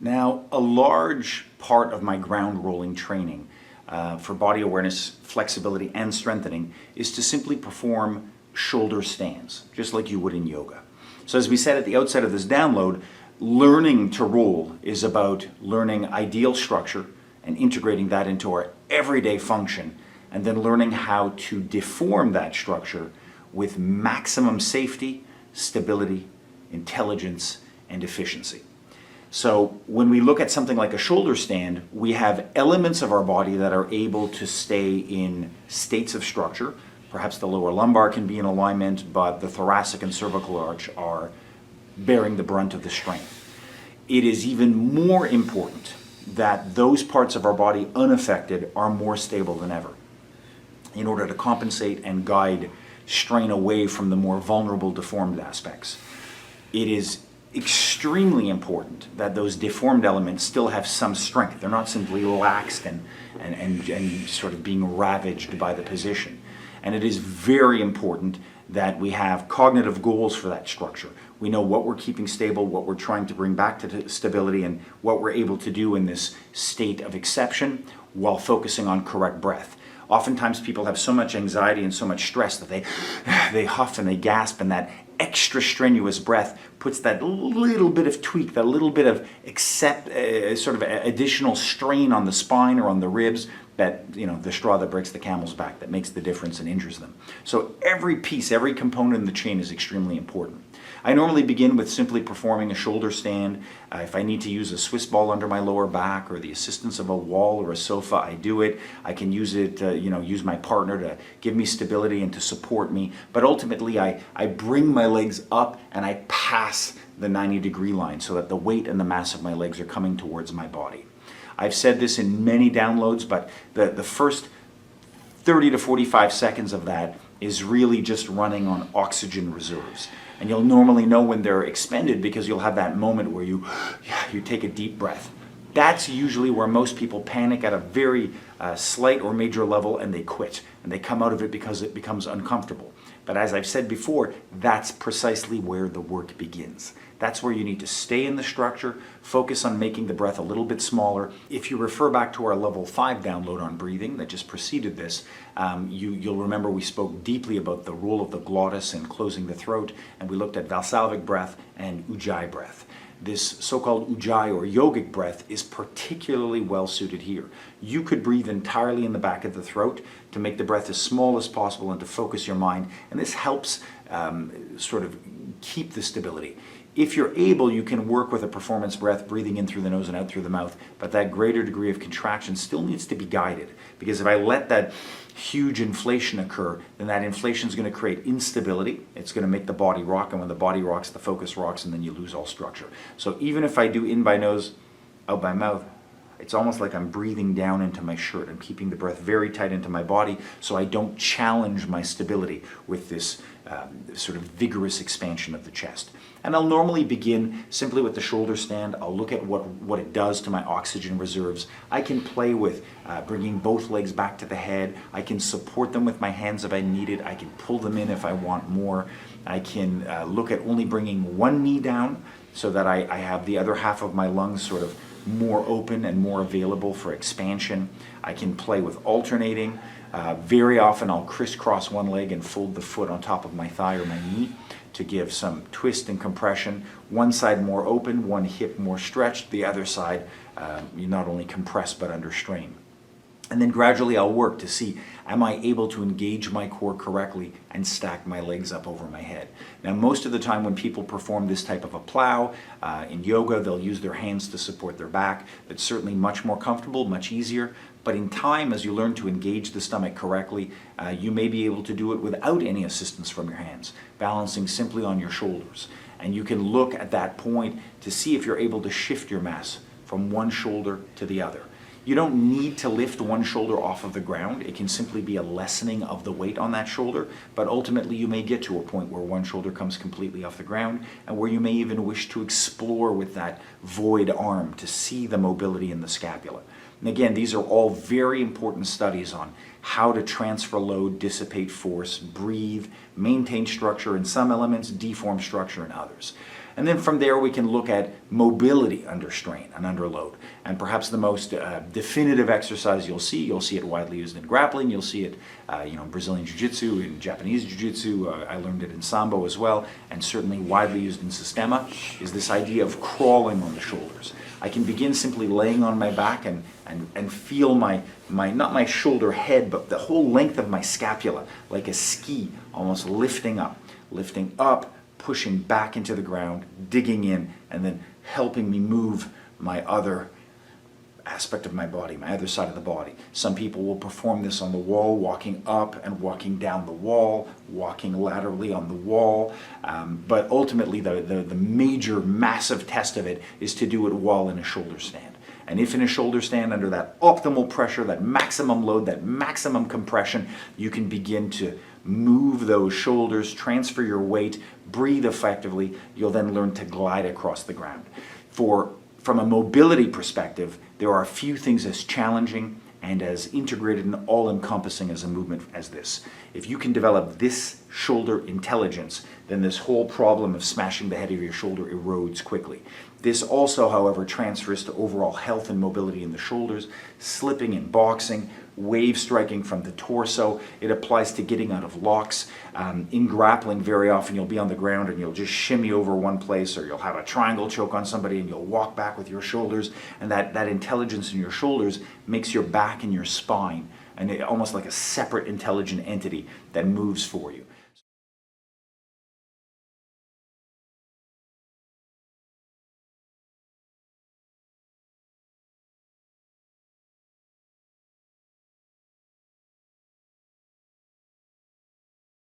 Now, a large part of my ground rolling training for body awareness, flexibility, and strengthening is to simply perform shoulder stands, just like you would in yoga. So as we said at the outset of this download, learning to roll is about learning ideal structure and integrating that into our everyday function, and then learning how to deform that structure with maximum safety, stability, intelligence, and efficiency. So when we look at something like a shoulder stand, we have elements of our body that are able to stay in states of structure. Perhaps the lower lumbar can be in alignment, but the thoracic and cervical arch are bearing the brunt of the strain. It is even more important that those parts of our body unaffected are more stable than ever in order to compensate and guide strain away from the more vulnerable, deformed aspects. It is extremely important that those deformed elements still have some strength. They're not simply laxed and sort of being ravaged by the position. And it is very important that we have cognitive goals for that structure. We know what we're keeping stable, what we're trying to bring back to stability, and what we're able to do in this state of exception while focusing on correct breath. Oftentimes people have so much anxiety and so much stress that they huff and they gasp, and that extra strenuous breath puts that little bit of tweak, that little bit of sort of additional strain on the spine or on the ribs, that, you know, the straw that breaks the camel's back, that makes the difference and injures them. So every piece, every component in the chain is extremely important. I normally begin with simply performing a shoulder stand. If I need to use a Swiss ball under my lower back or the assistance of a wall or a sofa, I do it. I can use it, use my partner to give me stability and to support me. But ultimately, I bring my legs up and I pass the 90-degree line so that the weight and the mass of my legs are coming towards my body. I've said this in many downloads, but the first 30 to 45 seconds of that is really just running on oxygen reserves. And you'll normally know when they're expended because you'll have that moment where you take a deep breath. That's usually where most people panic at a very slight or major level, and they quit. And they come out of it because it becomes uncomfortable. But as I've said before, that's precisely where the work begins. That's where you need to stay in the structure, focus on making the breath a little bit smaller. If you refer back to our level 5 download on breathing that just preceded this, you'll remember we spoke deeply about the role of the glottis in closing the throat, and we looked at Valsalvic breath and Ujjayi breath. This so-called Ujjayi or yogic breath is particularly well suited here. You could breathe entirely in the back of the throat to make the breath as small as possible and to focus your mind, and this helps sort of keep the stability. If you're able, you can work with a performance breath, breathing in through the nose and out through the mouth, but that greater degree of contraction still needs to be guided, because if I let that huge inflation occur, then that inflation is going to create instability. It's going to make the body rock, and when the body rocks, the focus rocks, and then you lose all structure. So even if I do in by nose, out by mouth, it's almost like I'm breathing down into my shirt. I'm keeping the breath very tight into my body so I don't challenge my stability with this sort of vigorous expansion of the chest. And I'll normally begin simply with the shoulder stand. I'll look at what it does to my oxygen reserves. I can play with bringing both legs back to the head. I can support them with my hands if I need it. I can pull them in if I want more. I can look at only bringing one knee down so that I have the other half of my lungs sort of more open and more available for expansion. I can play with alternating. Very often I'll crisscross one leg and fold the foot on top of my thigh or my knee to give some twist and compression. One side more open, one hip more stretched, the other side you not only compress but under strain. And then gradually I'll work to see, am I able to engage my core correctly and stack my legs up over my head? Now, most of the time when people perform this type of a plow, in yoga, they'll use their hands to support their back. That's certainly much more comfortable, much easier. But in time, as you learn to engage the stomach correctly, you may be able to do it without any assistance from your hands, balancing simply on your shoulders. And you can look at that point to see if you're able to shift your mass from one shoulder to the other. You don't need to lift one shoulder off of the ground. It can simply be a lessening of the weight on that shoulder, but ultimately you may get to a point where one shoulder comes completely off the ground and where you may even wish to explore with that void arm to see the mobility in the scapula. And again, these are all very important studies on how to transfer load, dissipate force, breathe, maintain structure in some elements, deform structure in others. And then from there we can look at mobility under strain and under load. And perhaps the most definitive exercise you'll see it widely used in grappling, you'll see it in Brazilian Jiu-Jitsu, in Japanese Jiu-Jitsu, I learned it in Sambo as well, and certainly widely used in Sistema, is this idea of crawling on the shoulders. I can begin simply laying on my back and feel my not my shoulder head, but the whole length of my scapula, like a ski, almost lifting up, pushing back into the ground, digging in, and then helping me move my other aspect of my body, my other side of the body. Some people will perform this on the wall, walking up and walking down the wall, walking laterally on the wall. But ultimately, the major, massive test of it is to do it while in a shoulder stand. And if in a shoulder stand, under that optimal pressure, that maximum load, that maximum compression, you can begin to move those shoulders, transfer your weight, breathe effectively. You'll then learn to glide across the ground. From a mobility perspective, there are a few things as challenging and as integrated and all-encompassing as a movement as this. If you can develop this shoulder intelligence, then this whole problem of smashing the head of your shoulder erodes quickly. This also, however, transfers to overall health and mobility in the shoulders, slipping in boxing, wave striking from the torso. It applies to getting out of locks. In grappling, very often you'll be on the ground and you'll just shimmy over one place, or you'll have a triangle choke on somebody and you'll walk back with your shoulders, and that intelligence in your shoulders makes your back and your spine and almost like a separate intelligent entity that moves for you.